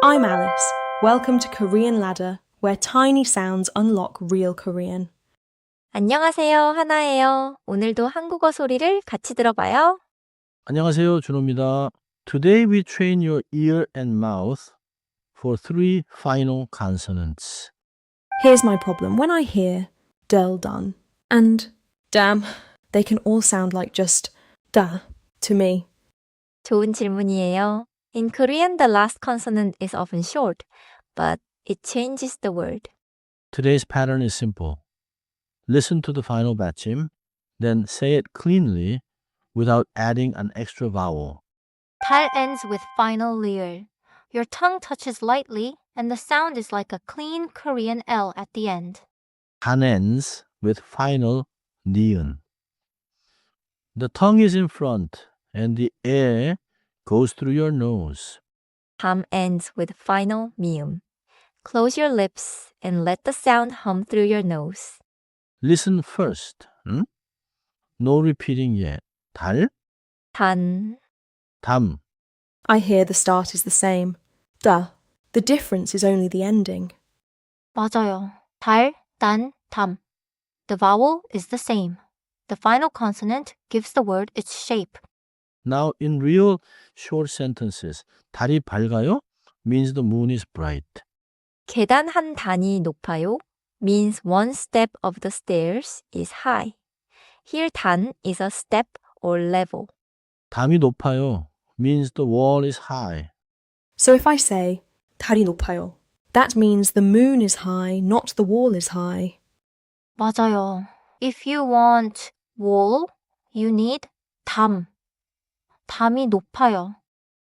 I'm Alice. Welcome to Korean Ladder, where tiny sounds unlock real Korean. 안녕하세요, 하나예요. 오늘도 한국어 소리를 같이 들어봐요. 안녕하세요, 준호입니다. Today we train your ear and mouth for three final consonants. Here's my problem. When I hear dull done and damn, they can all sound like just da to me. 좋은 질문이에요. In Korean, the last consonant is often short, but it changes the word. Today's pattern is simple. Listen to the final 받침, then say it cleanly without adding an extra vowel. 달 ends with final leer. Your tongue touches lightly, and the sound is like a clean Korean L at the end. 단 ends with final 니은. The tongue is in front, and the air goes through your nose. 담 ends with final 미음. Close your lips and let the sound hum through your nose. Listen first. No repeating yet. 달, 단, 담. I hear the start is the same. Da. The difference is only the ending. 맞아요. 달, 단, 담. The vowel is the same. The final consonant gives the word its shape. Now, in real short sentences, 달이 밝아요 means the moon is bright. 계단 한 단이 높아요 means one step of the stairs is high. Here 단 is a step or level. 담이 높아요 means the wall is high. So if I say 달이 높아요, that means the moon is high, not the wall is high. 맞아요. If you want wall, you need 담. 담이 높아요.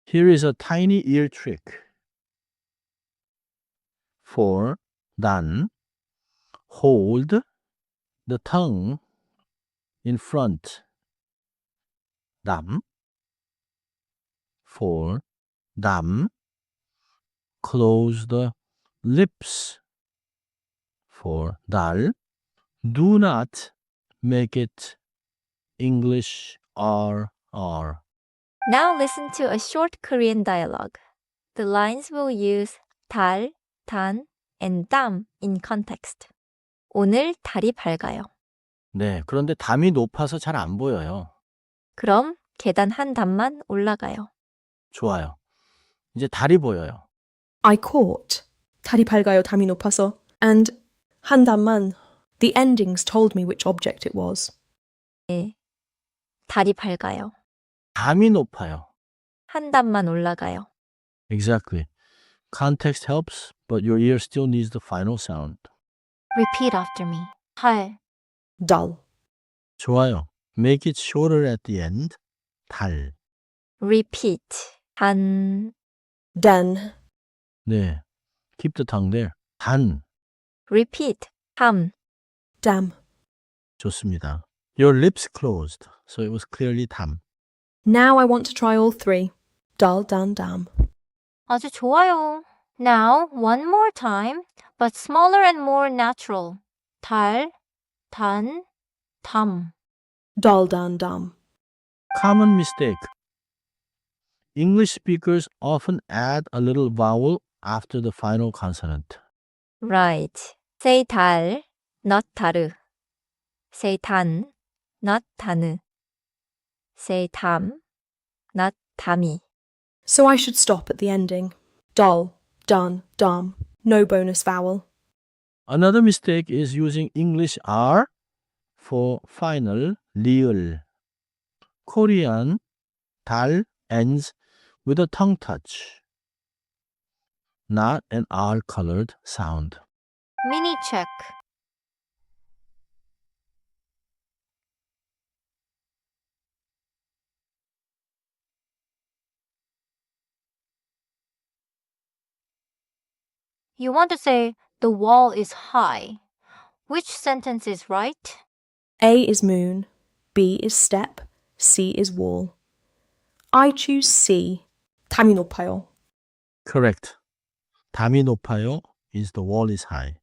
Here is a tiny ear trick. For 단, hold the tongue in front. 담. For 담, close the lips. For 달, do not make it English RR. Now listen to a short Korean dialogue. The lines will use 달, 단, and 담 in context. 오늘 달이 밝아요. 네, 그런데 담이 높아서 잘 안 보여요. 그럼 계단 한 단만 올라가요. 좋아요. 이제 달이 보여요. I caught 달이 밝아요 담이 높아서 and 한 단만. The endings told me which object it was. 네, 달이 밝아요. 담이 높아요. 한 단만 올라가요. Exactly. Context helps, but your ear still needs the final sound. Repeat after me. 달, Dull. 좋아요. Make it shorter at the end. 달. Repeat. 단, Den. 네. Keep the tongue there. 단. repeat. 담. Damn. 좋습니다. Your lips closed, so it was clearly 담. Now I want to try all three. Dull, dan, damn. 아주 좋아요. Now, one more time, but smaller and more natural. 달, 단, 담. Dull, dan, damn. Common mistake. English speakers often add a little vowel after the final consonant. Right. Say 달, not 다르. Say 단, not 다느. Say 담, not 담이. So I should stop at the ending. Dull, dun, dum. No bonus vowel. Another mistake is using English R for final 리을. Korean 달 ends with a tongue touch, not an R-colored sound. Mini check. You want to say, the wall is high. Which sentence is right? A is moon. B is step. C is wall. I choose C. 담이 높아요. Correct. 담이 높아요 is the wall is high.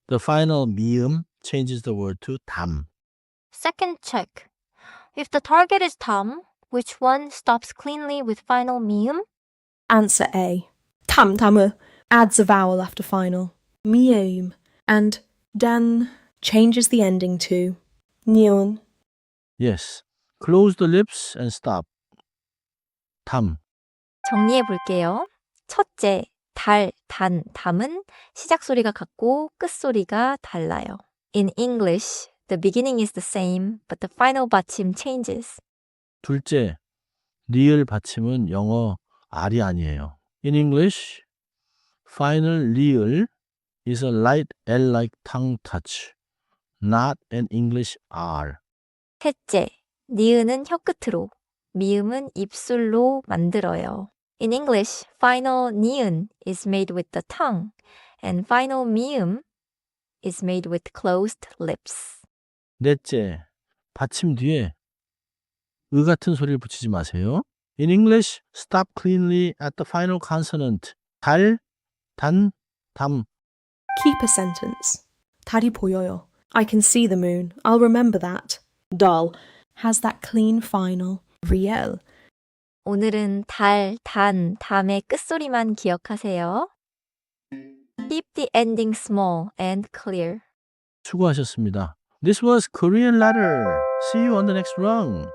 The final 미음 changes the word to 담. Second check. If the target is 담, which one stops cleanly with final 미음? Answer A. Tam adds a vowel after final. Mium. And dan changes the ending to nion. Yes. Close the lips and stop. 담. 정리해 볼게요. 첫째, 달, 단, 담은 시작 소리가 같고 끝 소리가 달라요. In English, the beginning is the same, but the final 받침 changes. 둘째, 리을 받침은 영어 R이 아니에요. In English, final 리을 is a light L-like tongue touch, not an English R. 셋째, 니은은 혀끝으로, 미음은 입술로 만들어요. In English, final 니은 is made with the tongue, and final 미음 is made with closed lips. 넷째, 받침 뒤에 으 같은 소리를 붙이지 마세요. In English, stop cleanly at the final consonant. 달, 단, 담. Keep a sentence. 달이 보여요. I can see the moon. I'll remember that. Dull has that clean final. Riel. 오늘은 달, 단, 담의 끝소리만 기억하세요. Keep the ending small and clear. 수고하셨습니다. This was Korean Ladder. See you on the next rung.